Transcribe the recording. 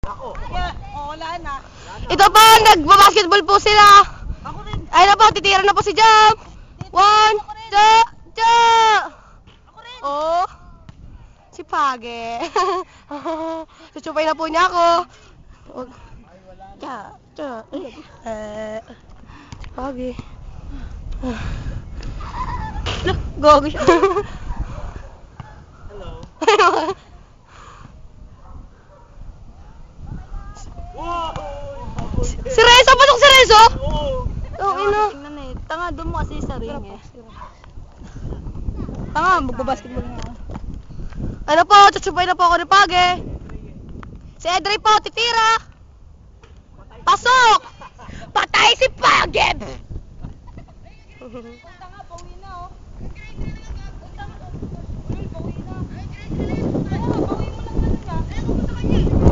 Wala na. Ito po, nagbabasketball po sila. Ayun na po, titira na po si Jam. 1, 2, 2. Oh. Si Page. Sutsupay na po niya ako. Si Page. Gogo siya. Hello. Si Renzo, pasok si Renzo? Oo, ina. Tingnan eh. Tanga, doon mo kasi sa ring eh. Tanga, magbabasketball na. Ano po, tutsubay na po ako ni Page. Si Edrey po, titira. Pasok! Patay si Page! Tanga, bawi na oh. Bawi mo lang na niya.